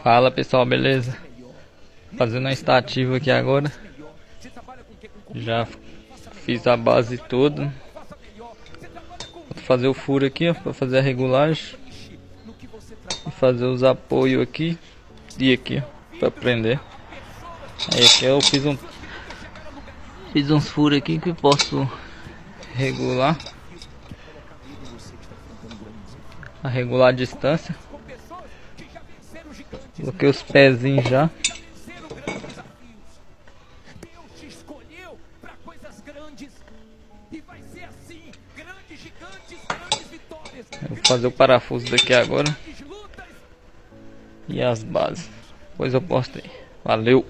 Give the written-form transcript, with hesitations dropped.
Fala pessoal, beleza? Fazendo a estativa aqui agora. Já fiz a base toda. Vou fazer o furo aqui, ó, para fazer a regulagem. E fazer os apoios aqui e aqui, ó, para prender. Aí aqui eu fiz uns furos aqui que eu posso regular. A regular a distância. Coloquei os pezinhos já. Eu vou fazer o parafuso daqui agora. E as bases. Depois eu posto aí. Valeu!